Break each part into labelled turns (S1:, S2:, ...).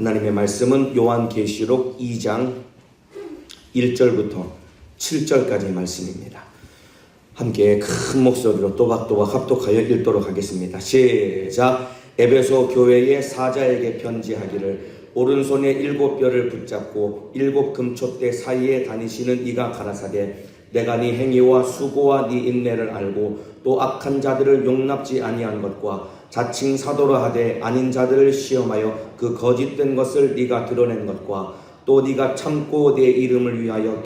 S1: 하나님의 말씀은 요한계시록 2장 1절부터 7절까지의 말씀입니다. 함께 큰 목소리로 또박또박 합독하여 읽도록 하겠습니다. 시작. 에베소 교회의 사자에게 편지하기를 오른손에 7뼈를 붙잡고 7 금촛대 사이에 다니시는 이가 가라사대 내가 네 행위와 수고와 네 인내를 알고 또 악한 자들을 용납지 아니한 것과 자칭 사도라 하되 아닌 자들을 시험하여 그 거짓된 것을 네가 드러낸 것과 또 네가 참고 내 이름을 위하여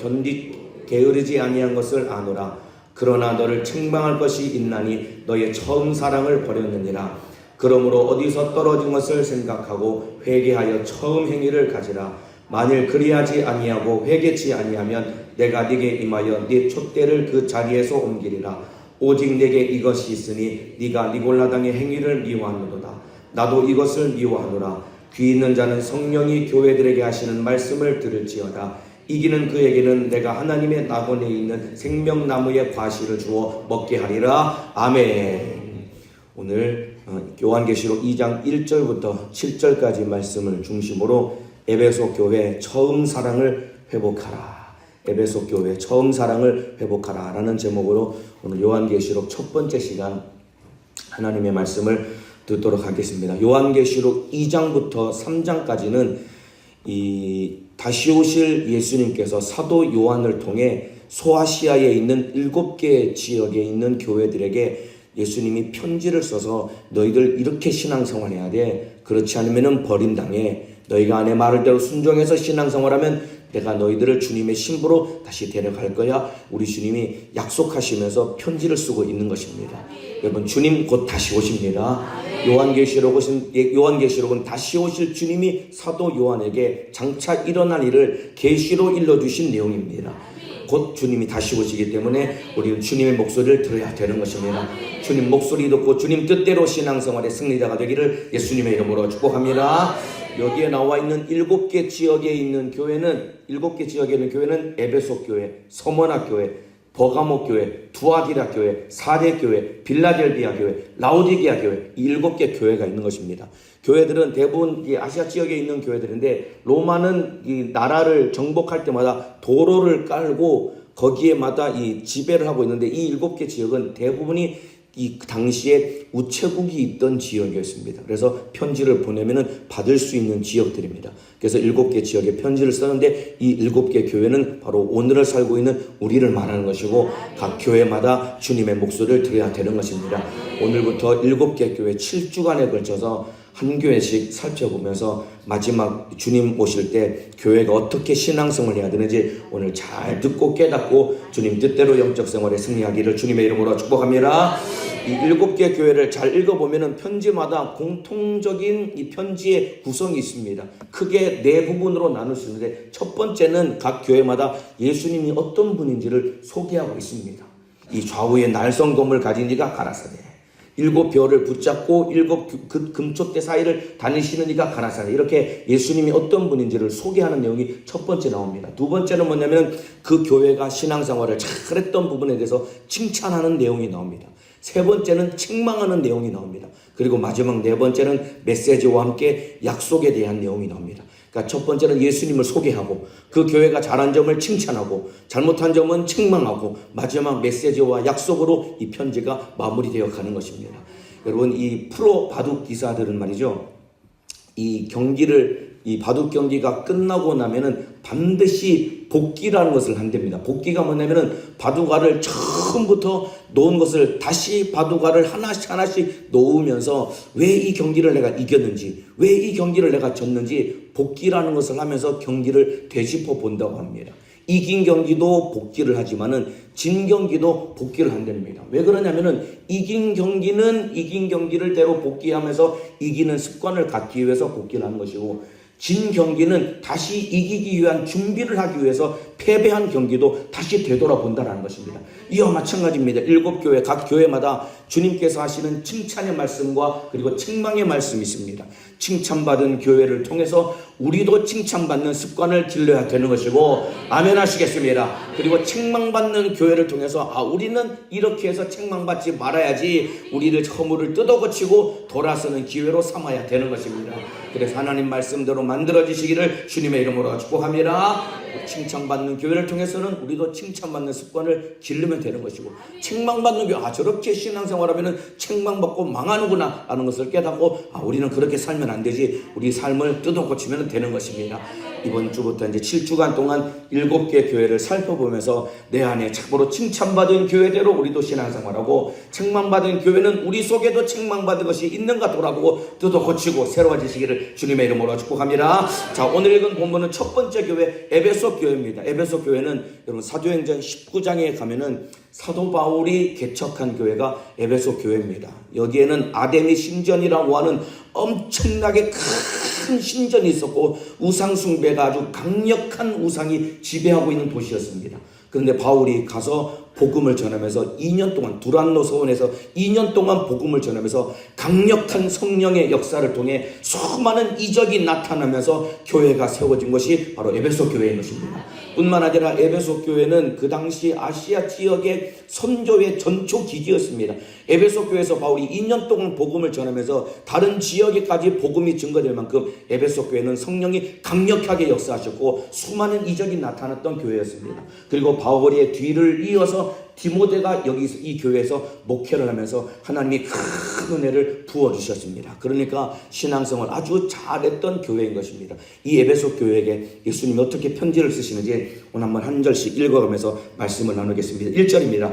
S1: 게으르지 아니한 것을 아노라. 그러나 너를 책망할 것이 있나니 너의 처음 사랑을 버렸느니라. 그러므로 어디서 떨어진 것을 생각하고 회개하여 처음 행위를 가지라. 만일 그리하지 아니하고 회개치 아니하면 내가 네게 임하여 네 촛대를 그 자리에서 옮기리라. 오직 내게 이것이 있으니 네가 니골라당의 행위를 미워하노도다. 나도 이것을 미워하노라. 귀 있는 자는 성령이 교회들에게 하시는 말씀을 들을지어다. 이기는 그에게는 내가 하나님의 낙원에 있는 생명나무의 과실을 주어 먹게 하리라. 아멘. 오늘 요한계시록 2장 1절부터 7절까지 말씀을 중심으로 에베소 교회 처음 사랑을 회복하라. 에베소 교회 처음 사랑을 회복하라 라는 제목으로 오늘 요한계시록 첫 번째 시간 하나님의 말씀을 듣도록 하겠습니다. 요한계시록 2장부터 3장까지는 이 다시 오실 예수님께서 사도 요한을 통해 소아시아에 있는 7개 지역에 있는 교회들에게 예수님이 편지를 써서 너희들 이렇게 신앙생활해야 돼. 그렇지 않으면 버림당해. 너희가 내 말을 대로 순종해서 신앙생활하면 내가 너희들을 주님의 신부로 다시 데려갈 거야. 우리 주님이 약속하시면서 편지를 쓰고 있는 것입니다. 여러분, 주님 곧 다시 오십니다. 요한계시록은 다시 오실 주님이 사도 요한에게 장차 일어날 일을 계시로 일러주신 내용입니다. 곧 주님이 다시 오시기 때문에 우리는 주님의 목소리를 들어야 되는 것입니다. 주님 목소리 듣고 주님 뜻대로 신앙생활의 승리자가 되기를 예수님의 이름으로 축복합니다. 여기에 나와 있는 7개 지역에 있는 교회는 에베소 교회, 서머나 교회, 버가모 교회, 두아디라 교회, 사대 교회, 빌라델비아 교회, 라오디게아 교회, 이 7개 교회가 있는 것입니다. 교회들은 대부분 이 아시아 지역에 있는 교회들인데 로마는 이 나라를 정복할 때마다 도로를 깔고 거기에마다 이 지배를 하고 있는데 이 7개 지역은 대부분이 이 당시에 우체국이 있던 지역이었습니다. 그래서 편지를 보내면은 받을 수 있는 지역들입니다. 그래서 7개 지역에 편지를 썼는데 이 7개 교회는 바로 오늘을 살고 있는 우리를 말하는 것이고 각 교회마다 주님의 목소리를 들어야 되는 것입니다. 오늘부터 7개 교회 7주간에 걸쳐서 한 교회씩 살펴보면서 마지막 주님 오실 때 교회가 어떻게 신앙생활을 해야 되는지 오늘 잘 듣고 깨닫고 주님 뜻대로 영적 생활에 승리하기를 주님의 이름으로 축복합니다. 이 7개 교회를 잘 읽어보면 편지마다 공통적인 이 편지의 구성이 있습니다. 크게 4부분으로 나눌 수 있는데 첫 번째는 각 교회마다 예수님이 어떤 분인지를 소개하고 있습니다. 이 좌우에 날성검을 가진 이가 가라사대 7뼈를 붙잡고 7 금촛대 사이를 다니시는 이가 가라사대 이렇게 예수님이 어떤 분인지를 소개하는 내용이 첫 번째 나옵니다. 두 번째는 뭐냐면 그 교회가 신앙생활을 잘했던 부분에 대해서 칭찬하는 내용이 나옵니다. 세 번째는 책망하는 내용이 나옵니다. 그리고 마지막 4번째는 메시지와 함께 약속에 대한 내용이 나옵니다. 그러니까 첫 번째는 예수님을 소개하고 그 교회가 잘한 점을 칭찬하고 잘못한 점은 책망하고 마지막 메시지와 약속으로 이 편지가 마무리되어 가는 것입니다. 여러분, 이 프로 바둑 기사들은 말이죠. 이 바둑 경기가 끝나고 나면은 반드시 복기라는 것을 한답니다. 복기가 뭐냐면은 바둑알을 처음부터 놓은 것을 다시 바둑알을 하나씩 놓으면서 왜 이 경기를 내가 이겼는지, 왜 이 경기를 내가 졌는지 복기라는 것을 하면서 경기를 되짚어 본다고 합니다. 이긴 경기도 복기를 하지만은 진 경기도 복기를 한답니다. 왜 그러냐면은 이긴 경기는 이긴 경기를 대로 복기하면서 이기는 습관을 갖기 위해서 복기를 하는 것이고 진 경기는 다시 이기기 위한 준비를 하기 위해서 패배한 경기도 다시 되돌아본다는 것입니다. 이와 마찬가지입니다. 7교회 각 교회마다 주님께서 하시는 칭찬의 말씀과 그리고 책망의 말씀이 있습니다. 칭찬받은 교회를 통해서 우리도 칭찬받는 습관을 길러야 되는 것이고, 아멘 하시겠습니다. 그리고 책망받는 교회를 통해서 우리는 이렇게 해서 책망받지 말아야지, 우리를 허물을 뜯어고치고 돌아서는 기회로 삼아야 되는 것입니다. 그래서 하나님 말씀대로 만들어지시기를 주님의 이름으로 축복합니다. 칭찬받는 교회를 통해서는 우리도 칭찬받는 습관을 기르면 되는 것이고, 책망받는 교회, 저렇게 신앙생활하면 책망받고 망하는구나 라는 것을 깨닫고, 우리는 그렇게 살면 안 되지, 우리 삶을 뜯어고치면 되는 것입니다. 이번 주부터 이제 7주간 동안 7개 교회를 살펴보면서 내 안에 참으로 칭찬받은 교회대로 우리도 신앙생활하고, 책망받은 교회는 우리 속에도 책망받은 것이 있는가 돌아보고 뜯어고치고 새로워지시기를 주님의 이름으로 축복합니다. 자, 오늘 읽은 본문은 첫 번째 교회 에베소 교회입니다. 에베소 교회는 여러분 사도행전 19장에 가면은 사도 바울이 개척한 교회가 에베소 교회입니다. 여기에는 아데미 신전이라고 하는 엄청나게 큰 신전이 있었고, 우상 숭배가 아주 강력한 우상이 지배하고 있는 도시였습니다. 그런데 바울이 가서 복음을 전하면서 2년 동안 두란노 서원에서 2년 동안 복음을 전하면서 강력한 성령의 역사를 통해 수많은 이적이 나타나면서 교회가 세워진 것이 바로 에베소 교회인 것입니다. 뿐만 아니라 에베소 교회는 그 당시 아시아 지역의 선교의 전초 기지였습니다. 에베소 교회에서 바울이 2년 동안 복음을 전하면서 다른 지역에까지 복음이 증거될 만큼 에베소 교회는 성령이 강력하게 역사하셨고 수많은 이적이 나타났던 교회였습니다. 그리고 바울의 뒤를 이어서 디모데가 여기서 이 교회에서 목회를 하면서 하나님이 큰 은혜를 부어주셨습니다. 그러니까 신앙성을 아주 잘했던 교회인 것입니다. 이 에베소 교회에게 예수님이 어떻게 편지를 쓰시는지 오늘 한번 한 절씩 읽어가면서 말씀을 나누겠습니다. 1절입니다.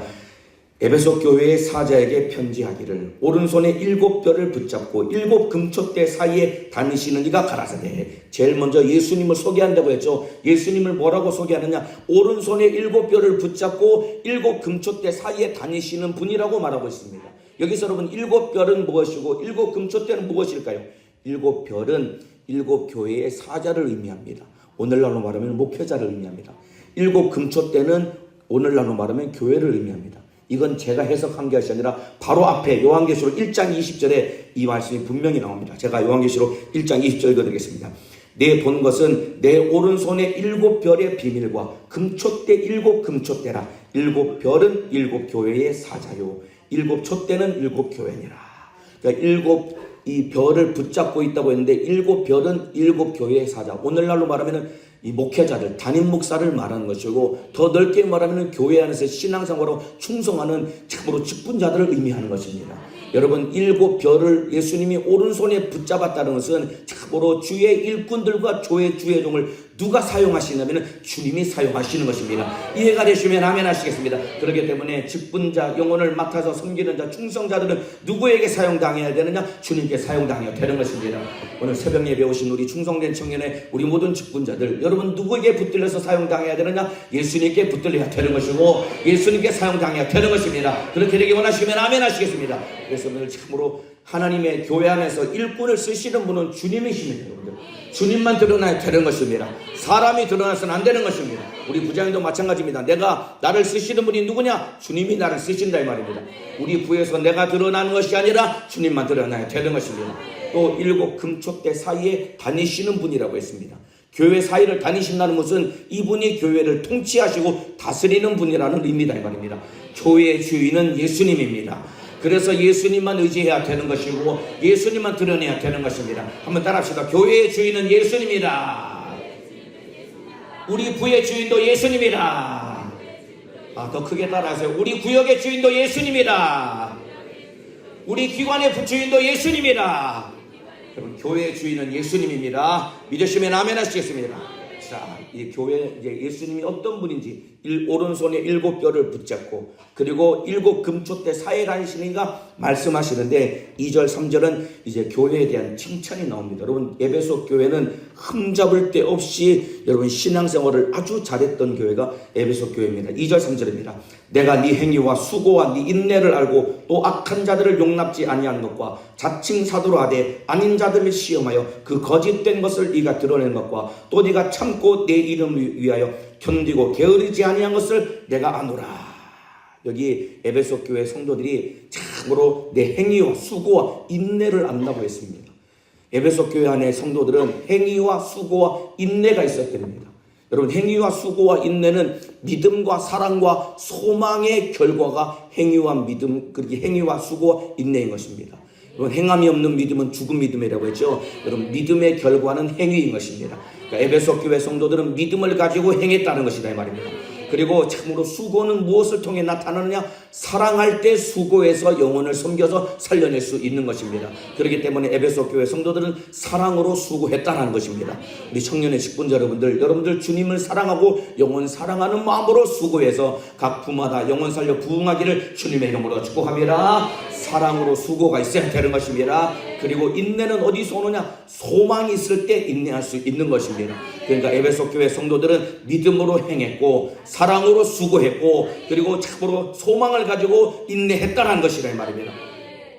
S1: 에베소 교회의 사자에게 편지하기를 오른손에 7뼈를 붙잡고 7 금초대 사이에 다니시는 이가 가라사대. 제일 먼저 예수님을 소개한다고 했죠. 예수님을 뭐라고 소개하느냐? 오른손에 7뼈를 붙잡고 7 금초대 사이에 다니시는 분이라고 말하고 있습니다. 여기서 여러분 7뼈는 무엇이고 7 금초대는 무엇일까요? 7별은 7 교회의 사자를 의미합니다. 오늘날로 말하면 목회자를 의미합니다. 7 금초대는 오늘날로 말하면 교회를 의미합니다. 이건 제가 해석한 것이 아니라 바로 앞에 요한계시록 1장 20절에 이 말씀이 분명히 나옵니다. 제가 요한계시록 1장 20절 읽어드리겠습니다. 내 본 것은 내 오른손에 7별의 비밀과 금촛대 7 금촛대라. 7별은 7 교회의 사자요 7 촛대는 7 교회니라. 그러니까 7 이 별을 붙잡고 있다고 했는데 7별은 7 교회의 사자. 오늘날로 말하면 이 목회자들, 담임 목사를 말하는 것이고, 더 넓게 말하면 교회 안에서 신앙생활로 충성하는 참으로 직분자들을 의미하는 것입니다. 여러분 7 별을 예수님이 오른손에 붙잡았다는 것은 참으로 주의 일꾼들과 주의 종을 누가 사용하시냐면 주님이 사용하시는 것입니다. 이해가 되시면 아멘 하시겠습니다. 그렇기 때문에 직분자, 영혼을 맡아서 섬기는 자, 충성자들은 누구에게 사용당해야 되느냐? 주님께 사용당해야 되는 것입니다. 오늘 새벽 예배 오신 우리 충성된 청년의 우리 모든 직분자들, 여러분 누구에게 붙들려서 사용당해야 되느냐? 예수님께 붙들려야 되는 것이고 예수님께 사용당해야 되는 것입니다. 그렇게 되기 원하시면 아멘 하시겠습니다. 그래서 오늘 참으로 하나님의 교회 안에서 일꾼을 쓰시는 분은 주님이십니다. 여러분들 주님만 드러나야 되는 것입니다. 사람이 드러나서는 안 되는 것입니다. 우리 부장님도 마찬가지입니다. 내가 나를 쓰시는 분이 누구냐? 주님이 나를 쓰신다 이 말입니다. 우리 부에서 내가 드러나는 것이 아니라 주님만 드러나야 되는 것입니다. 또 7 금초대 사이에 다니시는 분이라고 했습니다. 교회 사이를 다니신다는 것은 이분이 교회를 통치하시고 다스리는 분이라는 의미다 이 말입니다. 교회의 주인은 예수님입니다. 그래서 예수님만 의지해야 되는 것이고 예수님만 드러내야 되는 것입니다. 한번 따라합시다. 교회의 주인은 예수님이다. 우리 부의 주인도 예수님이다. 더 크게 따라하세요. 우리 구역의 주인도 예수님이다. 우리 기관의 부주인도 예수님이다. 여러분 교회의 주인은 예수님입니다. 믿으시면 아멘 하시겠습니다. 자, 이 교회 이제 예수님이 어떤 분인지 오른손에 7뼈를 붙잡고 그리고 7 금초대 사이에 다니시니까 말씀하시는데 2절 3절은 이제 교회에 대한 칭찬이 나옵니다. 여러분 에베소 교회는 흠잡을 데 없이 여러분 신앙생활을 아주 잘했던 교회가 에베소 교회입니다. 2절 3절입니다. 내가 네 행위와 수고와 네 인내를 알고 또 악한 자들을 용납지 아니하는 것과 자칭 사도로 하되 아닌 자들을 시험하여 그 거짓된 것을 네가 드러낸 것과 또 네가 참고 내 이름을 위하여 견디고 게으르지 아니한 것을 내가 아노라. 여기 에베소 교회 성도들이 참으로 내 행위와 수고와 인내를 안다고 했습니다. 에베소 교회 안에 성도들은 행위와 수고와 인내가 있었답니다. 여러분, 행위와 수고와 인내는 믿음과 사랑과 소망의 결과가 행위와 믿음, 그렇게 행위와 수고와 인내인 것입니다. 여러분, 행함이 없는 믿음은 죽은 믿음이라고 했죠. 여러분, 믿음의 결과는 행위인 것입니다. 그러니까 에베소 교회 성도들은 믿음을 가지고 행했다는 것이다 이 말입니다. 그리고 참으로 수고는 무엇을 통해 나타나느냐? 사랑할 때 수고해서 영혼을 섬겨서 살려낼 수 있는 것입니다. 그렇기 때문에 에베소 교회 성도들은 사랑으로 수고했다는 것입니다. 우리 청년의 직분자 여러분들 주님을 사랑하고 영혼 사랑하는 마음으로 수고해서 각 부마다 영혼 살려 부흥하기를 주님의 이름으로 축복합니다. 사랑으로 수고가 있어야 되는 것입니다. 그리고 인내는 어디서 오느냐? 소망이 있을 때 인내할 수 있는 것입니다. 그러니까 에베소 교회 성도들은 믿음으로 행했고 사랑으로 수고했고 그리고 참으로 소망을 가지고 인내했다는 것이라 이 말입니다.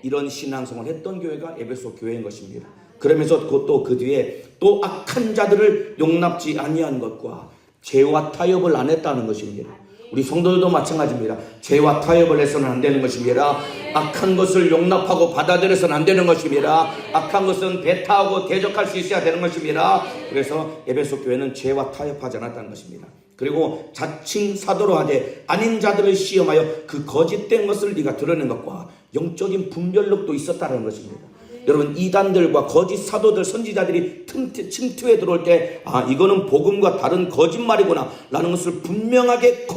S1: 이런 신앙생활을 했던 교회가 에베소 교회인 것입니다. 그러면서 또 그 뒤에 또 악한 자들을 용납지 아니한 것과 죄와 타협을 안 했다는 것입니다. 우리 성도들도 마찬가지입니다. 죄와 타협을 해서는 안 되는 것입니다. 악한 것을 용납하고 받아들여서는 안 되는 것입니다. 악한 것은 배타하고 대적할 수 있어야 되는 것입니다. 그래서 에베소 교회는 죄와 타협하지 않았다는 것입니다. 그리고 자칭 사도로 하되 아닌 자들을 시험하여 그 거짓된 것을 네가 드러낸 것과 영적인 분별력도 있었다는 것입니다. 여러분, 이단들과 거짓 사도들, 선지자들이 침투에 들어올 때 이거는 복음과 다른 거짓말이구나 라는 것을 분명하게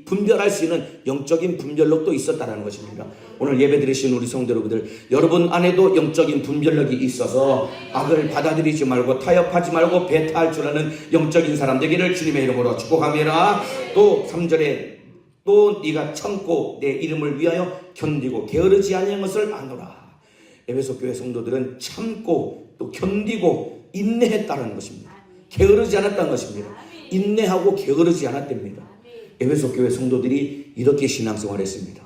S1: 분별할 수 있는 영적인 분별력도 있었다는 것입니다. 오늘 예배 드리신 우리 성도 여러분들, 여러분 안에도 영적인 분별력이 있어서 악을 받아들이지 말고 타협하지 말고 배타할 줄 아는 영적인 사람 되기를 주님의 이름으로 축복합니다. 또 3절에 또 네가 참고 내 이름을 위하여 견디고 게으르지 아니한 것을 아노라. 에베소 교회 성도들은 참고 또 견디고 인내했다는 것입니다. 게으르지 않았다는 것입니다. 인내하고 게으르지 않았답니다. 에베소 교회 성도들이 이렇게 신앙생활을 했습니다.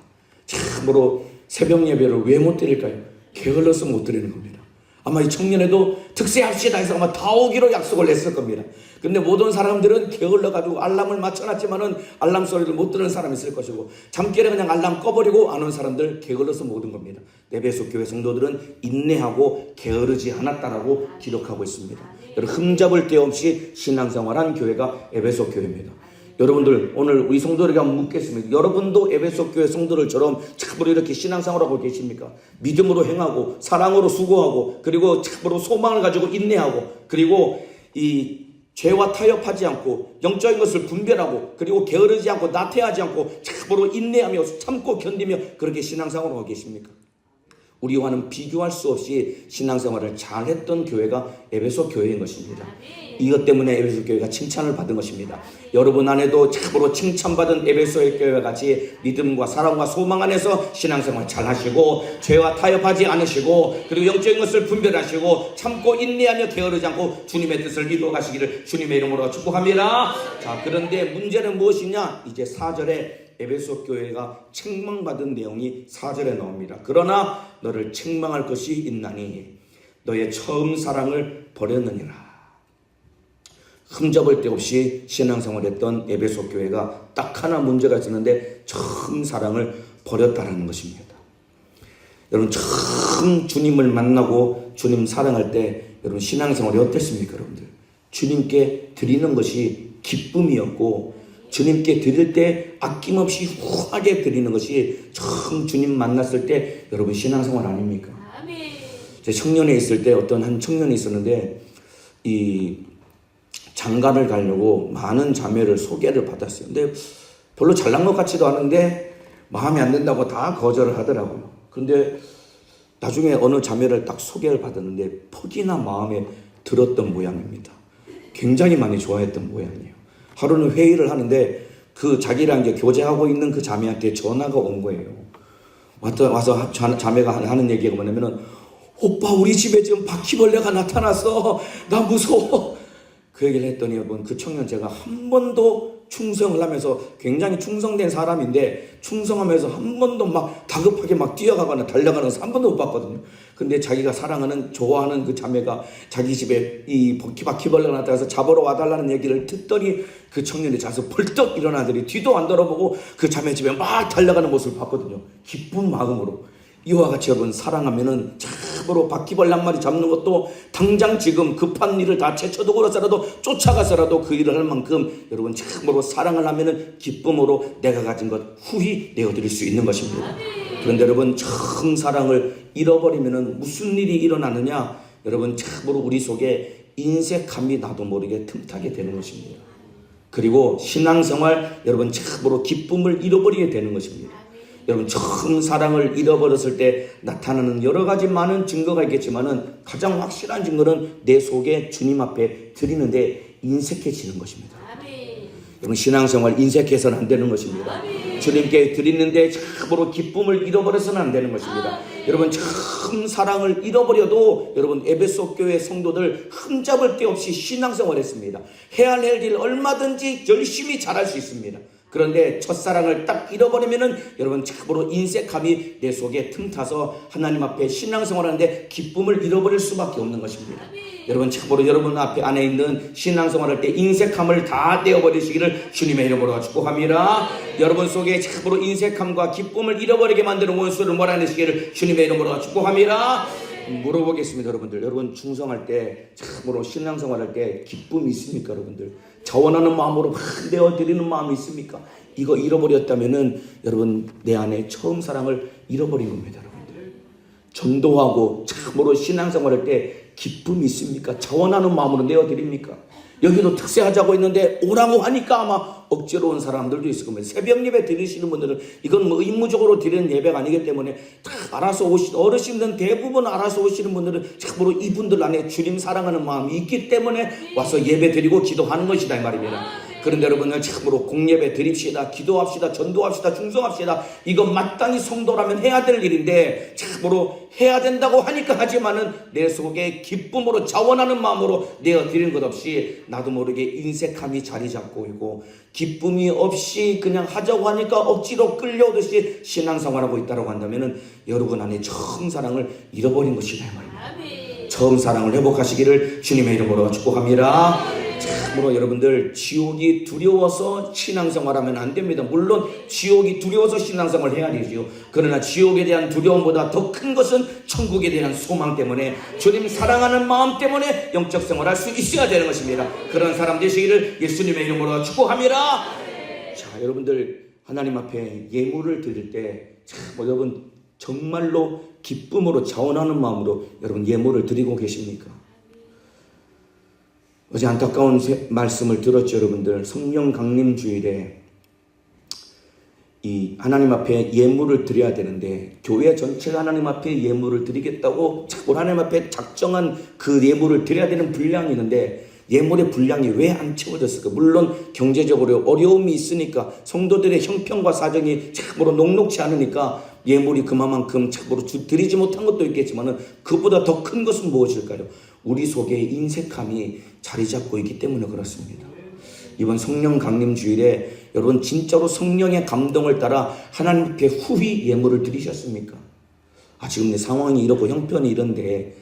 S1: 참으로 새벽 예배를 왜 못 드릴까요? 게을러서 못 드리는 겁니다. 아마 이 청년에도 특세합시다 해서 아마 다 오기로 약속을 했을 겁니다. 근데 모든 사람들은 게을러가지고 알람을 맞춰놨지만은 알람 소리를 못 들은 사람이 있을 것이고 잠결에 그냥 알람 꺼버리고 안 온 사람들 게을러서 못 온 겁니다. 에베소 교회 성도들은 인내하고 게으르지 않았다라고 기록하고 있습니다. 여러분, 흠잡을 데 없이 신앙생활한 교회가 에베소 교회입니다. 여러분들, 오늘 우리 성도들에게 한번 묻겠습니다. 여러분도 에베소 교회 성도들처럼 참으로 이렇게 신앙생활하고 계십니까? 믿음으로 행하고 사랑으로 수고하고 그리고 참으로 소망을 가지고 인내하고 그리고 이 죄와 타협하지 않고 영적인 것을 분별하고 그리고 게으르지 않고 나태하지 않고 참으로 인내하며 참고 견디며 그렇게 신앙생활을 하고 계십니까? 우리와는 비교할 수 없이 신앙생활을 잘했던 교회가 에베소 교회인 것입니다. 이것 때문에 에베소 교회가 칭찬을 받은 것입니다. 여러분 안에도 참으로 칭찬받은 에베소의 교회와 같이 믿음과 사랑과 소망 안에서 신앙생활 잘 하시고 죄와 타협하지 않으시고 그리고 영적인 것을 분별하시고 참고 인내하며 게으르지 않고 주님의 뜻을 이루어 가시기를 주님의 이름으로 축복합니다. 자, 그런데 문제는 무엇이냐? 이제 4절에 에베소 교회가 책망받은 내용이 4절에 나옵니다. 그러나 너를 책망할 것이 있나니 너의 처음 사랑을 버렸느니라. 흠잡을 데 없이 신앙생활했던 에베소 교회가 딱 하나 문제가 있었는데 처음 사랑을 버렸다는 것입니다. 여러분, 처음 주님을 만나고 주님 사랑할 때 여러분 신앙생활이 어땠습니까? 여러분들, 주님께 드리는 것이 기쁨이었고 주님께 드릴 때 아낌없이 후하게 드리는 것이 처음 주님 만났을 때 여러분 신앙생활 아닙니까? 제 청년에 있을 때 어떤 한 청년이 있었는데 이 장가를 가려고 많은 자매를 소개를 받았어요. 근데 별로 잘난 것 같지도 않은데 마음에 안 든다고 다 거절을 하더라고요. 근데 나중에 어느 자매를 딱 소개를 받았는데 퍽이나 마음에 들었던 모양입니다. 굉장히 많이 좋아했던 모양이에요. 하루는 회의를 하는데 그 자기랑 이제 교제하고 있는 그 자매한테 전화가 온 거예요. 와서 자매가 하는 얘기가 뭐냐면은 오빠 우리 집에 지금 바퀴벌레가 나타나서 나 무서워. 그 얘기를 했더니 여러분 그 청년 제가 한 번도 충성을 하면서 굉장히 충성된 사람인데 충성하면서 한 번도 막 다급하게 막 뛰어가거나 달려가는 것을 한 번도 못 봤거든요. 근데 자기가 사랑하는 좋아하는 그 자매가 자기 집에 이 바퀴벌레가 나타나서 잡으러 와달라는 얘기를 듣더니 그 청년이 자서 벌떡 일어나더니 뒤도 안 돌아보고 그 자매 집에 막 달려가는 모습을 봤거든요. 기쁜 마음으로. 이와 같이 여러분 사랑하면은 참으로 바퀴벌레 한 마리 잡는 것도 당장 지금 급한 일을 다 제쳐두고서라도 쫓아가서라도 그 일을 할 만큼 여러분 참으로 사랑을 하면은 기쁨으로 내가 가진 것 후히 내어드릴 수 있는 것입니다. 그런데 여러분 처음 사랑을 잃어버리면은 무슨 일이 일어나느냐? 여러분 참으로 우리 속에 인색함이 나도 모르게 틈타게 되는 것입니다. 그리고 신앙생활 여러분 참으로 기쁨을 잃어버리게 되는 것입니다. 여러분 처음 사랑을 잃어버렸을 때 나타나는 여러 가지 많은 증거가 있겠지만은 가장 확실한 증거는 내 속에 주님 앞에 드리는데 인색해지는 것입니다. 여러분 신앙생활 인색해서는 안 되는 것입니다. 주님께 드리는데 참으로 기쁨을 잃어버려서는 안 되는 것입니다. 여러분 처음 사랑을 잃어버려도 여러분 에베소 교회 성도들 흠잡을 데 없이 신앙생활했습니다. 해야 할 일 얼마든지 열심히 잘할 수 있습니다. 그런데 첫사랑을 딱 잃어버리면은 여러분 참으로 인색함이 내 속에 틈타서 하나님 앞에 신앙생활하는데 기쁨을 잃어버릴 수밖에 없는 것입니다. 여러분 참으로 여러분 앞에 안에 있는 신앙생활할 때 인색함을 다 떼어버리시기를 주님의 이름으로 축복합니다. 여러분 속에 참으로 인색함과 기쁨을 잃어버리게 만드는 원수를 몰아내시기를 주님의 이름으로 축복합니다. 물어보겠습니다. 여러분 충성할 때 참으로 신앙생활할 때 기쁨이 있습니까? 여러분들 자원하는 마음으로 내어드리는 마음이 있습니까? 이거 잃어버렸다면은 여러분 내 안에 처음 사랑을 잃어버린 겁니다. 여러분들 전도하고 참으로 신앙생활할 때 기쁨이 있습니까? 자원하는 마음으로 내어드립니까? 여기도 특세하자고 했는데 오라고 하니까 아마 억지로 온 사람들도 있을 겁니다. 새벽 예배 드리시는 분들은 이건 뭐 의무적으로 드리는 예배가 아니기 때문에 다 알아서 어르신들은 대부분 알아서 오시는 분들은 참으로 이분들 안에 주님 사랑하는 마음이 있기 때문에 와서 예배 드리고 기도하는 것이다 이 말입니다. 그런데 여러분들 참으로 공예배 드립시다, 기도합시다, 전도합시다, 충성합시다. 이건 마땅히 성도라면 해야 될 일인데 참으로 해야 된다고 하니까 하지만은 내 속에 기쁨으로 자원하는 마음으로 내어드리는 것 없이 나도 모르게 인색함이 자리 잡고 있고 기쁨이 없이 그냥 하자고 하니까 억지로 끌려오듯이 신앙생활하고 있다고 한다면은 여러분 안에 처음 사랑을 잃어버린 것이다 이 말입니다. 처음 사랑을 회복하시기를 주님의 이름으로 축복합니다. 참으로 여러분들 지옥이 두려워서 신앙생활하면 안 됩니다. 물론 지옥이 두려워서 신앙생활을 해야 되죠. 그러나 지옥에 대한 두려움보다 더 큰 것은 천국에 대한 소망 때문에 주님 사랑하는 마음 때문에 영적 생활할 수 있어야 되는 것입니다. 그런 사람 되시기를 예수님의 이름으로 축복합니다. 자, 여러분들 하나님 앞에 예물을 드릴 때 여러분 정말로 기쁨으로 자원하는 마음으로 여러분 예물을 드리고 계십니까? 어제 안타까운 말씀을 들었죠. 여러분들 성령 강림 주일에 이 하나님 앞에 예물을 드려야 되는데 교회 전체가 하나님 앞에 예물을 드리겠다고 하나님 앞에 작정한 그 예물을 드려야 되는 분량이 있는데 예물의 분량이 왜 안 채워졌을까? 물론 경제적으로 어려움이 있으니까 성도들의 형편과 사정이 참으로 녹록지 않으니까 예물이 그만큼 참으로 드리지 못한 것도 있겠지만은 그보다 더 큰 것은 무엇일까요? 우리 속에 인색함이 자리 잡고 있기 때문에 그렇습니다. 이번 성령 강림 주일에 여러분 진짜로 성령의 감동을 따라 하나님께 후히 예물을 드리셨습니까? 지금 내 상황이 이렇고 형편이 이런데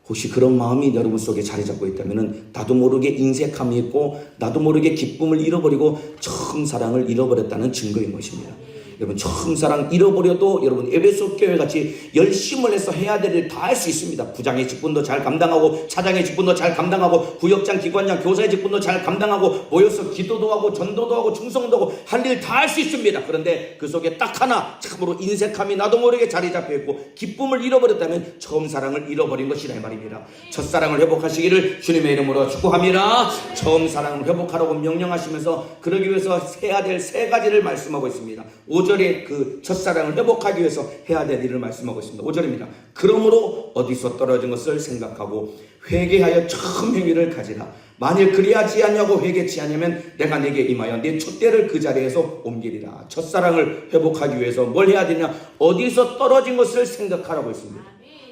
S1: 혹시 그런 마음이 여러분 속에 자리 잡고 있다면 나도 모르게 인색함이 있고 나도 모르게 기쁨을 잃어버리고 처음 사랑을 잃어버렸다는 증거인 것입니다. 여러분 처음 사랑 잃어버려도 여러분 에베소 교회 같이 열심을 해서 해야 될 일 다 할 수 있습니다. 부장의 직분도 잘 감당하고 차장의 직분도 잘 감당하고 구역장, 기관장, 교사의 직분도 잘 감당하고 모여서 기도도 하고 전도도 하고 충성도 하고 할 일 다 할 수 있습니다. 그런데 그 속에 딱 하나 참으로 인색함이 나도 모르게 자리 잡혀 있고 기쁨을 잃어버렸다면 처음 사랑을 잃어버린 것이라 이 말입니다. 첫사랑을 회복하시기를 주님의 이름으로 축복합니다. 처음 사랑을 회복하라고 명령하시면서 그러기 위해서 해야 될 세 가지를 말씀하고 있습니다. 5절에 그 첫사랑을 회복하기 위해서 해야 될 일을 말씀하고 있습니다. 5절입니다. 그러므로 어디서 떨어진 것을 생각하고 회개하여 처음 행위를 가지라. 만일 그리하지 않냐고 회개치 않으면 내가 내게 임하여 내 촛대를 그 자리에서 옮기리라. 첫사랑을 회복하기 위해서 뭘 해야 되냐? 어디서 떨어진 것을 생각하라고 했습니다.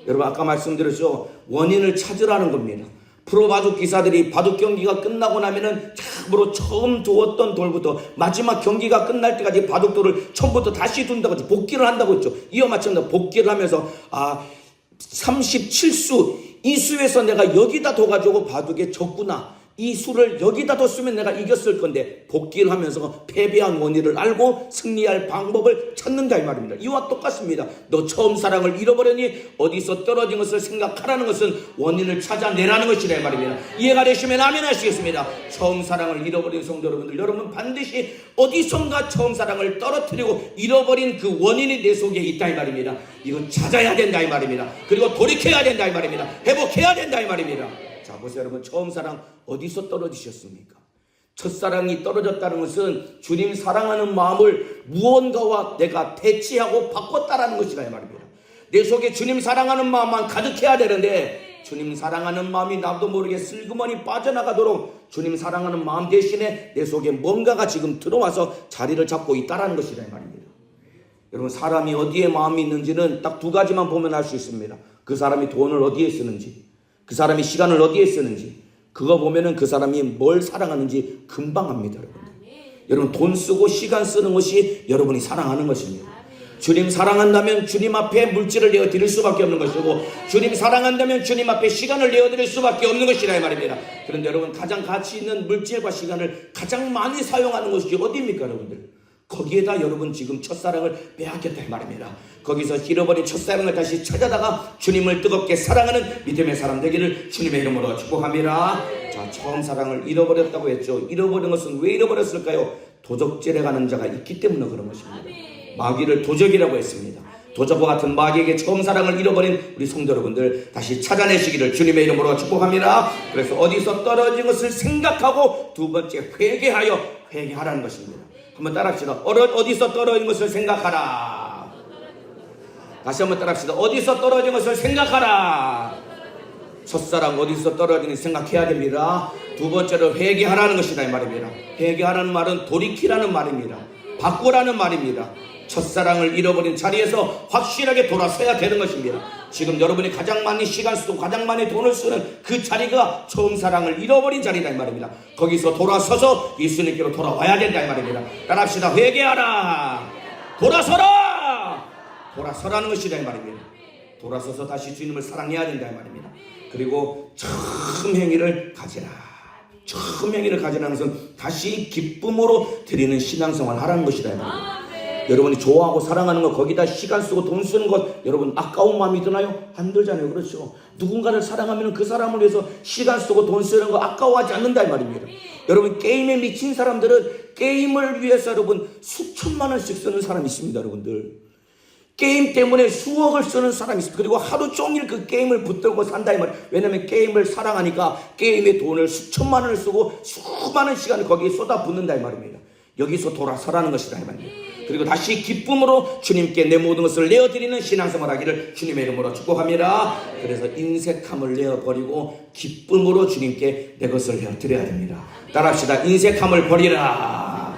S1: 여러분 아까 말씀드렸죠. 원인을 찾으라는 겁니다. 프로 바둑 기사들이 바둑 경기가 끝나고 나면은 참으로 처음 두었던 돌부터 마지막 경기가 끝날 때까지 바둑돌을 처음부터 다시 둔다고 했죠. 복귀를 한다고 했죠. 이와 마찬가지로 복귀를 하면서 37수 이 수에서 내가 여기다 둬가지고 바둑에 졌구나. 이 수를 여기다 뒀으면 내가 이겼을 건데 복귀를 하면서 패배한 원인을 알고 승리할 방법을 찾는다 이 말입니다. 이와 똑같습니다. 너 처음 사랑을 잃어버렸니? 어디서 떨어진 것을 생각하라는 것은 원인을 찾아내라는 것이라 이 말입니다. 이해가 되시면 아멘 하시겠습니다. 처음 사랑을 잃어버린 성도 여러분들, 여러분 반드시 어디선가 처음 사랑을 떨어뜨리고 잃어버린 그 원인이 내 속에 있다 이 말입니다. 이거 찾아야 된다 이 말입니다. 그리고 돌이켜야 된다 이 말입니다. 회복해야 된다 이 말입니다. 자, 보세요 여러분, 처음 사랑 어디서 떨어지셨습니까? 첫사랑이 떨어졌다는 것은 주님 사랑하는 마음을 무언가와 내가 대치하고 바꿨다라는 것이라 이 말입니다. 내 속에 주님 사랑하는 마음만 가득해야 되는데 주님 사랑하는 마음이 나도 모르게 슬그머니 빠져나가도록 주님 사랑하는 마음 대신에 내 속에 뭔가가 지금 들어와서 자리를 잡고 있다라는 것이라 이 말입니다. 여러분, 사람이 어디에 마음이 있는지는 딱 두 가지만 보면 알 수 있습니다. 그 사람이 돈을 어디에 쓰는지, 그 사람이 시간을 어디에 쓰는지, 그거 보면은 그 사람이 뭘 사랑하는지 금방 압니다. 여러분, 돈 쓰고 시간 쓰는 것이 여러분이 사랑하는 것입니다. 주님 사랑한다면 주님 앞에 물질을 내어드릴 수밖에 없는 것이고, 주님 사랑한다면 주님 앞에 시간을 내어드릴 수밖에 없는 것이라 이 말입니다. 그런데 여러분, 가장 가치 있는 물질과 시간을 가장 많이 사용하는 것이 어디입니까 여러분들? 거기에다 여러분 지금 첫사랑을 빼앗겼다 이 말입니다. 거기서 잃어버린 첫사랑을 다시 찾아다가 주님을 뜨겁게 사랑하는 믿음의 사람 되기를 주님의 이름으로 축복합니다. 자, 처음 사랑을 잃어버렸다고 했죠. 잃어버린 것은 왜 잃어버렸을까요? 도적질에 가는 자가 있기 때문에 그런 것입니다. 마귀를 도적이라고 했습니다. 도적과 같은 마귀에게 처음 사랑을 잃어버린 우리 성도 여러분들 다시 찾아내시기를 주님의 이름으로 축복합니다. 그래서 어디서 떨어진 것을 생각하고 두 번째 회개하라는 것입니다. 한번 따라합시다. 어디서 떨어진 것을 생각하라. 다시 한번 따라합시다. 어디서 떨어진 것을 생각하라. 첫사랑 어디서 떨어지는지 생각해야 됩니다. 두 번째로 회개하라는 것이다 이 말입니다. 회개하라는 말은 돌이키라는 말입니다. 바꾸라는 말입니다. 첫사랑을 잃어버린 자리에서 확실하게 돌아서야 되는 것입니다. 지금 여러분이 가장 많이 시간 쓰고 가장 많이 돈을 쓰는 그 자리가 처음 사랑을 잃어버린 자리다 이 말입니다. 거기서 돌아서서 예수님께로 돌아와야 된다 이 말입니다. 따라합시다. 회개하라. 돌아서라는 것이다 이 말입니다. 돌아서서 다시 주님을 사랑해야 된다 이 말입니다. 그리고 처음 행위를 가지라. 처음 행위를 가지라는 것은 다시 기쁨으로 드리는 신앙생활을 하라는 것이다 이 말입니다. 여러분이 좋아하고 사랑하는 것, 거기다 시간 쓰고 돈 쓰는 것, 여러분 아까운 마음이 드나요? 안 들잖아요. 그렇죠? 누군가를 사랑하면 그 사람을 위해서 시간 쓰고 돈 쓰는 거 아까워하지 않는다 이 말입니다. 여러분, 게임에 미친 사람들은 게임을 위해서 여러분 수천만 원씩 쓰는 사람이 있습니다. 여러분들 게임 때문에 수억을 쓰는 사람이 있습니다. 그리고 하루 종일 그 게임을 붙들고 산다 이 말이에요. 왜냐하면 게임을 사랑하니까 게임에 돈을 수천만 원을 쓰고 수많은 시간을 거기에 쏟아붓는다 이 말입니다. 여기서 돌아서라는 것이다 이 말입니다. 그리고 다시 기쁨으로 주님께 내 모든 것을 내어드리는 신앙생활 하기를 주님의 이름으로 축복합니다. 그래서 인색함을 내어버리고 기쁨으로 주님께 내 것을 내어드려야 됩니다. 따라합시다. 인색함을 버리라.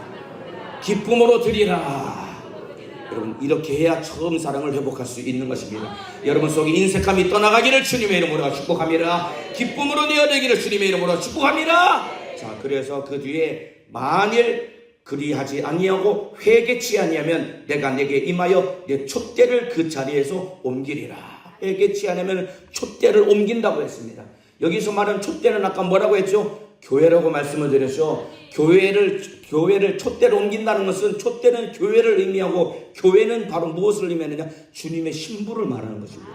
S1: 기쁨으로 드리라. 여러분, 이렇게 해야 처음 사랑을 회복할 수 있는 것입니다. 여러분 속에 인색함이 떠나가기를 주님의 이름으로 축복합니다. 기쁨으로 내어드리기를 주님의 이름으로 축복합니다. 자, 그래서 그 뒤에 만일 그리하지 아니하고 회개치 아니하면 내가 내게 임하여 내 촛대를 그 자리에서 옮기리라. 회개치 아니하면 촛대를 옮긴다고 했습니다. 여기서 말하는 촛대는 아까 뭐라고 했죠? 교회라고 말씀을 드렸죠. 교회를 촛대로 옮긴다는 것은 촛대는 교회를 의미하고 교회는 바로 무엇을 의미하느냐? 주님의 신부를 말하는 것입니다.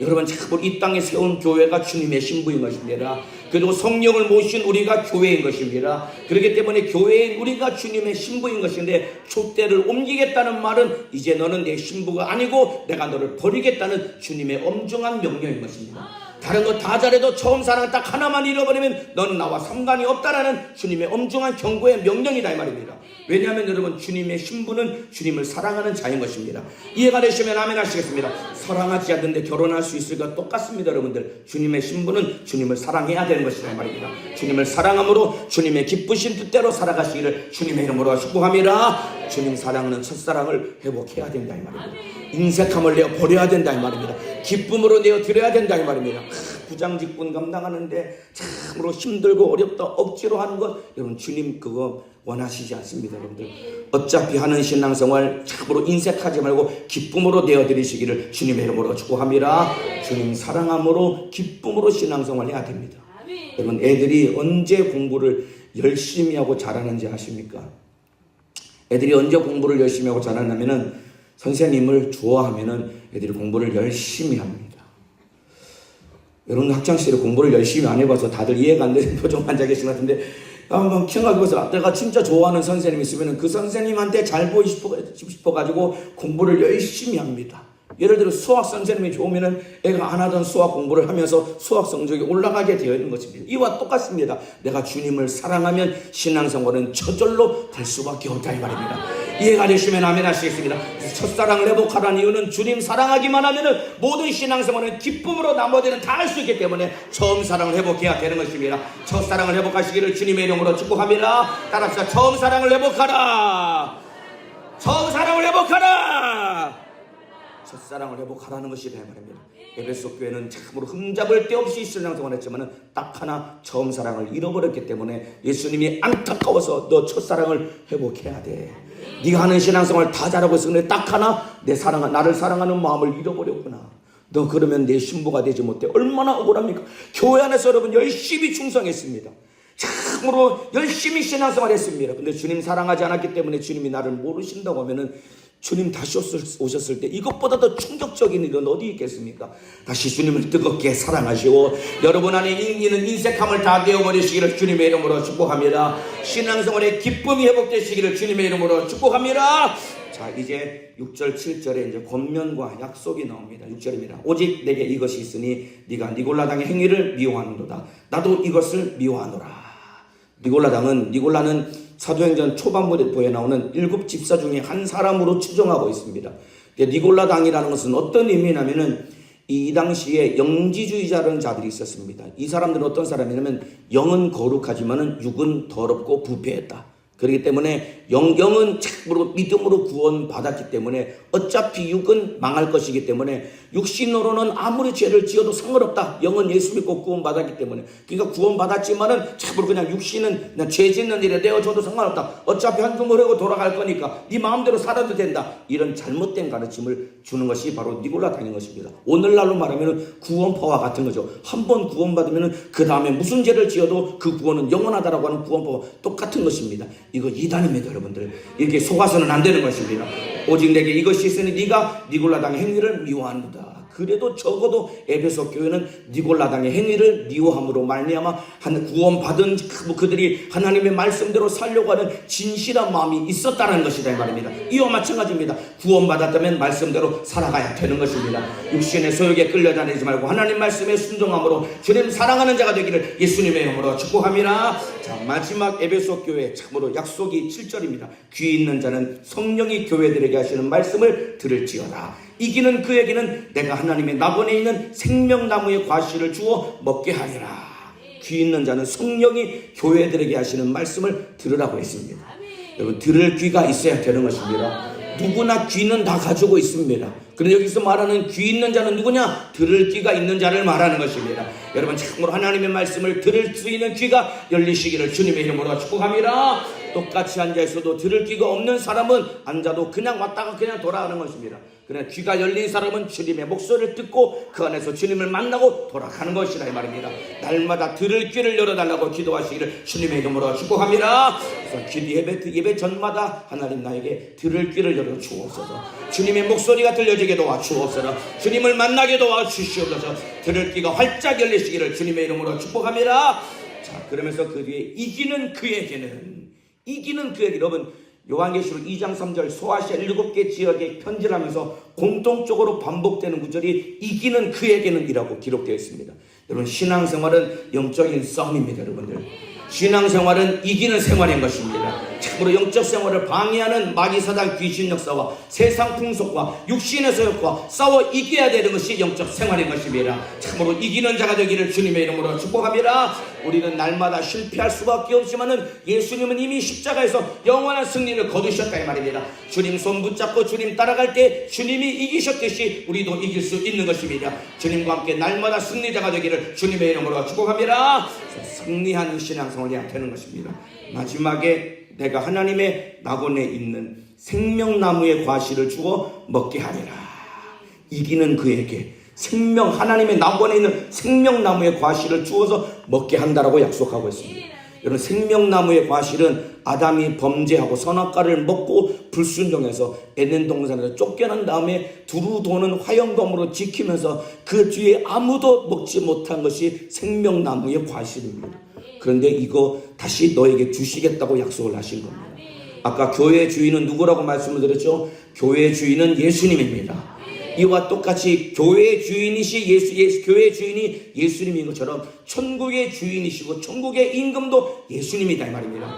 S1: 여러분, 참 이 땅에 세운 교회가 주님의 신부인 것입니다. 그리고 성령을 모신 우리가 교회인 것입니다. 그렇기 때문에 교회인 우리가 주님의 신부인 것인데, 촛대를 옮기겠다는 말은 이제 너는 내 신부가 아니고 내가 너를 버리겠다는 주님의 엄중한 명령인 것입니다. 다른 거 다 잘해도 처음 사랑 딱 하나만 잃어버리면 너는 나와 상관이 없다라는 주님의 엄중한 경고의 명령이다 이 말입니다. 왜냐하면 여러분, 주님의 신부는 주님을 사랑하는 자인 것입니다. 이해가 되시면 아멘 하시겠습니다. 사랑하지 않는데 결혼할 수 있을까? 똑같습니다. 여러분들, 주님의 신부는 주님을 사랑해야 되는 것이다 이 말입니다. 주님을 사랑함으로 주님의 기쁘신 뜻대로 살아가시기를 주님의 이름으로 축복합니다. 주님 사랑하는 첫사랑을 회복해야 된다 이 말입니다. 인색함을 내어 버려야 된다 이 말입니다. 기쁨으로 내어 드려야 된다 이 말입니다. 부장직분 감당하는데 참으로 힘들고 어렵다 억지로 하는 것, 여러분 주님 그거 원하시지 않습니다. 여러분들 어차피 하는 신앙생활 참으로 인색하지 말고 기쁨으로 내어드리시기를 주님의 이름으로 축복합니다. 주님 사랑함으로 기쁨으로 신앙생활 해야 됩니다. 여러분 애들이 언제 공부를 열심히 하고 잘하는지 아십니까? 애들이 언제 공부를 열심히 하고 잘하냐면은 선생님을 좋아하면은 애들이 공부를 열심히 합니다. 여러분 학창시절에 공부를 열심히 안 해봐서 다들 이해가 안 되는 표정 앉아 계신 것 같은데, 한번 생각해보세요. 내가 진짜 좋아하는 선생님이 있으면 그 선생님한테 잘 보이고 싶어가지고 공부를 열심히 합니다. 예를 들어 수학 선생님이 좋으면 애가 안 하던 수학 공부를 하면서 수학 성적이 올라가게 되어 있는 것입니다. 이와 똑같습니다. 내가 주님을 사랑하면 신앙생활은 저절로 될 수밖에 없다 이 말입니다. 이해가 되시면 아멘 하시겠습니다. 첫사랑을 회복하라는 이유는 주님 사랑하기만 하면 모든 신앙생활은 기쁨으로 나머지는 다 할 수 있기 때문에 처음 사랑을 회복해야 되는 것입니다. 첫사랑을 회복하시기를 주님의 이름으로 축복합니다. 따라합시다. 처음 사랑을 회복하라. 처음 사랑을 회복하라. 첫사랑을 회복하라는 것이라 말입니다. 에베소 교회는 참으로 흠잡을 데 없이 신앙생활을 했지만 딱 하나 처음 사랑을 잃어버렸기 때문에 예수님이 안타까워서 너 첫사랑을 회복해야 돼. 네가 하는 신앙생활 다 잘하고 있었는데 딱 하나 나를 사랑하는 마음을 잃어버렸구나. 너 그러면 내 신부가 되지 못해. 얼마나 억울합니까? 교회 안에서 여러분 열심히 충성했습니다. 참으로 열심히 신앙생활 했습니다. 근데 주님 사랑하지 않았기 때문에 주님이 나를 모르신다고 하면은 주님 다시 오셨을 때 이것보다 더 충격적인 일은 어디 있겠습니까? 다시 주님을 뜨겁게 사랑하시고 여러분 안에 있는 인색함을 다 내어버리시기를 주님의 이름으로 축복합니다. 신앙생활의 기쁨이 회복되시기를 주님의 이름으로 축복합니다. 자, 이제 6절 7절에 이제 권면과 약속이 나옵니다. 6절입니다. 오직 내게 이것이 있으니 네가 니골라당의 행위를 미워하는도다. 나도 이것을 미워하노라. 니골라는 사도행전 초반부에 나오는 7 집사 중에 한 사람으로 추정하고 있습니다. 니골라당이라는 것은 어떤 의미냐면은 이 당시에 영지주의자라는 자들이 있었습니다. 이 사람들은 어떤 사람이냐면 영은 거룩하지만은 육은 더럽고 부패했다. 그렇기 때문에 영은 참으로 믿음으로 구원받았기 때문에 어차피 육은 망할 것이기 때문에 육신으로는 아무리 죄를 지어도 상관없다. 영은 예수 믿고 구원받았기 때문에. 그러니까 구원받았지만은 참으로 그냥 육신은 그냥 죄 짓는 일에 내어줘도 상관없다. 어차피 한숨을 하고 돌아갈 거니까 네 마음대로 살아도 된다. 이런 잘못된 가르침을 주는 것이 바로 니골라당인 것입니다. 오늘날로 말하면 구원파와 같은 거죠. 한번 구원받으면 그 다음에 무슨 죄를 지어도 그 구원은 영원하다라고 하는 구원파와 똑같은 것입니다. 이거 이단입니다, 여러분들. 이렇게 속아서는 안 되는 것입니다. 오직 내게 이것이 있으니 네가 니골라당의 행위를 미워하는도다. 그래도 적어도 에베소 교회는 니골라당의 행위를 미워함으로 말미암아 구원받은 그들이 하나님의 말씀대로 살려고 하는 진실한 마음이 있었다는 것이다 이 말입니다. 이와 마찬가지입니다. 구원받았다면 말씀대로 살아가야 되는 것입니다. 육신의 소욕에 끌려다니지 말고 하나님 말씀에 순종함으로 주님 사랑하는 자가 되기를 예수님의 이름으로 축복합니다. 자, 마지막 에베소 교회 참으로 약속이 7절입니다. 귀 있는 자는 성령이 교회들에게 하시는 말씀을 들을지어다. 이기는 그에게는 내가 하나님의 나번에 있는 생명나무의 과실을 주어 먹게 하리라. 귀 있는 자는 성령이 교회들에게 하시는 말씀을 들으라고 했습니다. 여러분 들을 귀가 있어야 되는 것입니다. 누구나 귀는 다 가지고 있습니다. 그런데 여기서 말하는 귀 있는 자는 누구냐? 들을 귀가 있는 자를 말하는 것입니다. 여러분 참으로 하나님의 말씀을 들을 수 있는 귀가 열리시기를 주님의 이름으로 축복합니다. 똑같이 앉아있어도 들을 귀가 없는 사람은 앉아도 그냥 왔다가 그냥 돌아가는 것입니다. 그러나 귀가 열린 사람은 주님의 목소리를 듣고 그 안에서 주님을 만나고 돌아가는 것이라 이 말입니다. 날마다 들을 귀를 열어달라고 기도하시기를 주님의 이름으로 축복합니다. 그래서 예배 전마다 하나님 나에게 들을 귀를 열어 주옵소서. 주님의 목소리가 들려지게 도와주옵소서. 주님을 만나게 도와주시옵소서. 들을 귀가 활짝 열리시기를 주님의 이름으로 축복합니다. 자, 그러면서 그 뒤에 이기는 그에게는 여러분 요한계시록 2장 3절 소아시아 7개 지역에 편지를 하면서 공통적으로 반복되는 구절이 이기는 그에게는 이라고 기록되어 있습니다. 여러분 신앙생활은 영적인 싸움입니다. 여러분들 신앙생활은 이기는 생활인 것입니다. 참으로 영적 생활을 방해하는 마귀사단 귀신 역사와 세상 풍속과 육신의 소욕과 싸워 이겨야 되는 것이 영적 생활인 것입니다. 참으로 이기는 자가 되기를 주님의 이름으로 축복합니다. 우리는 날마다 실패할 수밖에 없지만은 예수님은 이미 십자가에서 영원한 승리를 거두셨다 이 말입니다. 주님 손 붙잡고 주님 따라갈 때 주님이 이기셨듯이 우리도 이길 수 있는 것입니다. 주님과 함께 날마다 승리자가 되기를 주님의 이름으로 축복합니다. 승리하는 신앙생활이 되는 것입니다. 마지막에 내가 하나님의 낙원에 있는 생명나무의 과실을 주어 먹게 하리라. 이기는 그에게 하나님의 낙원에 있는 생명나무의 과실을 주어서 먹게 한다라고 약속하고 있습니다. 여러분, 생명나무의 과실은 아담이 범죄하고 선악과를 먹고 불순종해서 에덴 동산에서 쫓겨난 다음에 두루 도는 화영검으로 지키면서 그 뒤에 아무도 먹지 못한 것이 생명나무의 과실입니다. 그런데 이거 다시 너에게 주시겠다고 약속을 하신 겁니다. 아까 교회 주인은 누구라고 말씀을 드렸죠? 교회 주인은 예수님입니다. 이와 똑같이 교회의 주인이시 교회의 주인이 예수님인 것처럼 천국의 주인이시고 천국의 임금도 예수님이다 이 말입니다.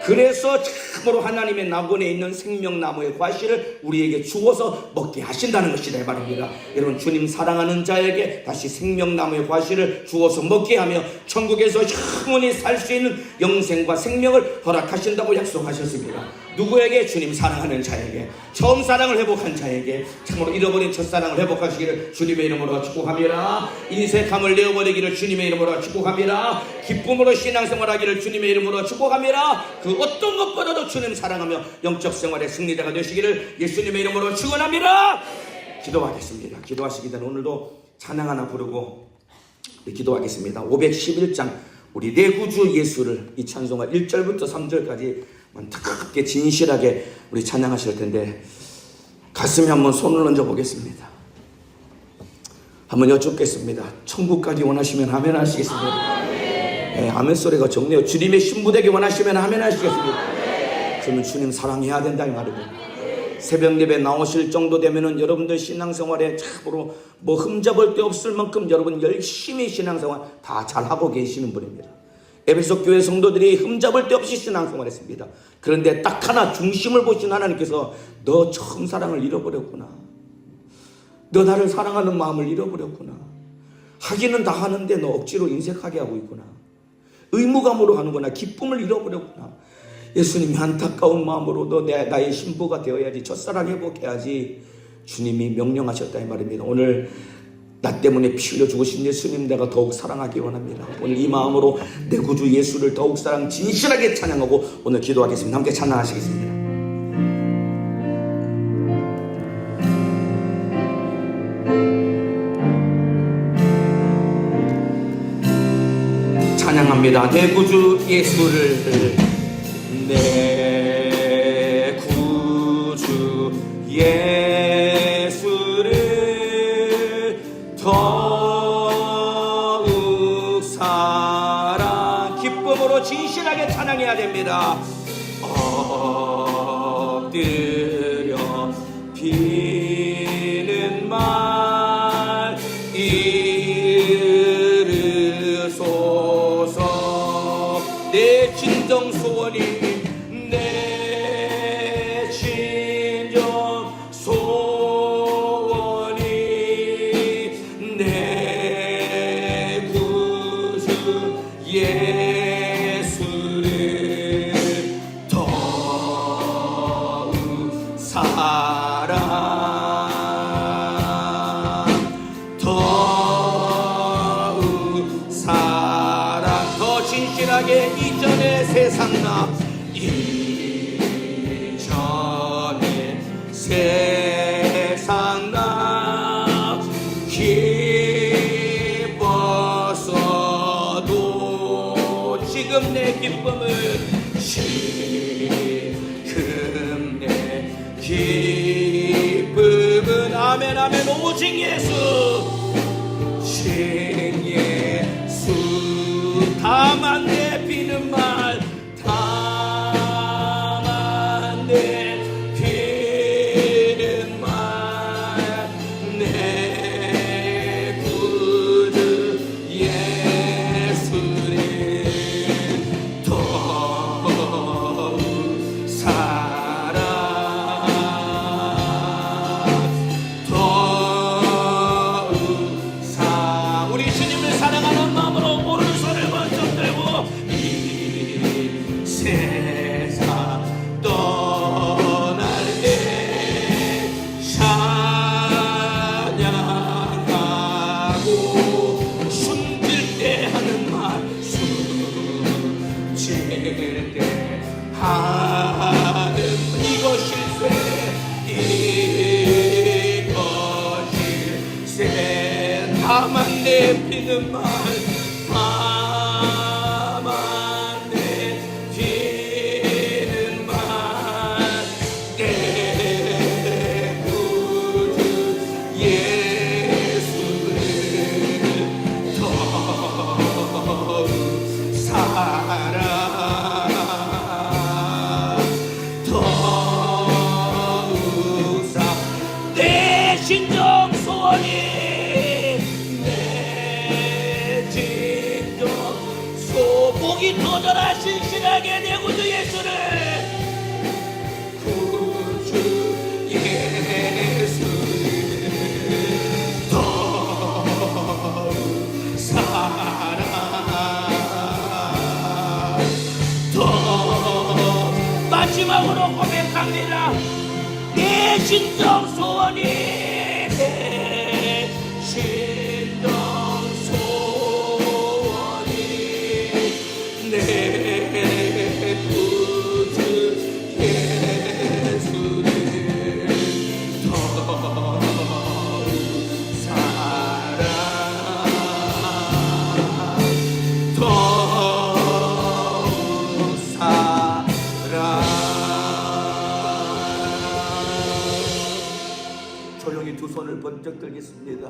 S1: 그래서 참으로 하나님의 낙원에 있는 생명나무의 과실을 우리에게 주어서 먹게 하신다는 것이다 이 말입니다. 여러분, 주님 사랑하는 자에게 다시 생명나무의 과실을 주어서 먹게 하며 천국에서 영원히 살 수 있는 영생과 생명을 허락하신다고 약속하셨습니다. 누구에게? 주님 사랑하는 자에게, 처음 사랑을 회복한 자에게, 참으로 잃어버린 첫사랑을 회복하시기를 주님의 이름으로 축복합니다. 인색함을 내어버리기를 주님의 이름으로 축복합니다. 기쁨으로 신앙생활하기를 주님의 이름으로 축복합니다. 그 어떤 것보다도 주님 사랑하며 영적 생활의 승리자가 되시기를 예수님의 이름으로 축원합니다. 기도하겠습니다. 기도하시기 전에 오늘도 찬양 하나 부르고 기도하겠습니다. 511장 우리 내 구주 예수를, 이 찬송가 1절부터 3절까지 뜨겁게 진실하게 우리 찬양하실 텐데 가슴에 한번 손을 얹어 보겠습니다. 한번 여쭙겠습니다. 천국 가기 원하시면 아멘 하시겠습니다. 네, 아멘 소리가 적네요. 주님의 신부되기 원하시면 아멘 하시겠습니다. 그러면 주님 사랑해야 된다 이 말입니다. 새벽 예배 나오실 정도 되면은 여러분들 신앙생활에 참으로 뭐 흠잡을 데 없을 만큼 여러분 열심히 신앙생활 다 잘하고 계시는 분입니다. 에베소 교회 성도들이 흠잡을 데 없이 신앙생활했습니다. 그런데 딱 하나 중심을 보신 하나님께서 너 처음 사랑을 잃어버렸구나. 너 나를 사랑하는 마음을 잃어버렸구나. 하기는 다 하는데 너 억지로 인색하게 하고 있구나. 의무감으로 하는구나. 기쁨을 잃어버렸구나. 예수님이 안타까운 마음으로 너 나의 신부가 되어야지, 첫사랑 회복해야지 주님이 명령하셨다 이 말입니다. 오늘 나 때문에 피 흘려 죽으신 예수님 내가 더욱 사랑하기 원합니다. 오늘 이 마음으로 내 구주 예수를 더욱 진실하게 찬양하고 오늘 기도하겠습니다. 함께 찬양하시겠습니다. 찬양합니다. 내 구주 예수를, 내 구주 예수를 더욱 사랑, 기쁨으로 진실하게 찬양해야 됩니다. 엎드려 비는 말 이르소서. 내 진정 소원이, 내 진정 소원이 내 구주 예수를 더욱 사랑, 더욱 사랑, 더 진실하게 이전의 세상 나, 이전의 세상 나 기뻤어도 지금 내 기쁨은, 지금 내 기쁨은 아멘 아멘 오직 예수, 오직 예수. 다만 내 비는 말, 다만 내 비는 말, 내 구주 예수를 더욱 세상 떠날 때 찬양하고 숨질 때 하는 말 숨질 때 하는 이것일세 이것일세 다만 내피는 말 다만 내피는 말 내 구주 예수를 더욱 사랑 더욱 내 신정 소원이 내 진정 소복이 터져라 신실하게 내 구주 예수를 구주 예수를 더욱 사랑 더 마지막으로 고백합니다. 내 신정 소원이 내 신정 소원이 내 구주 예수를 더욱 사랑 더욱 사랑 조용히 두 손을 번쩍 들겠습니다.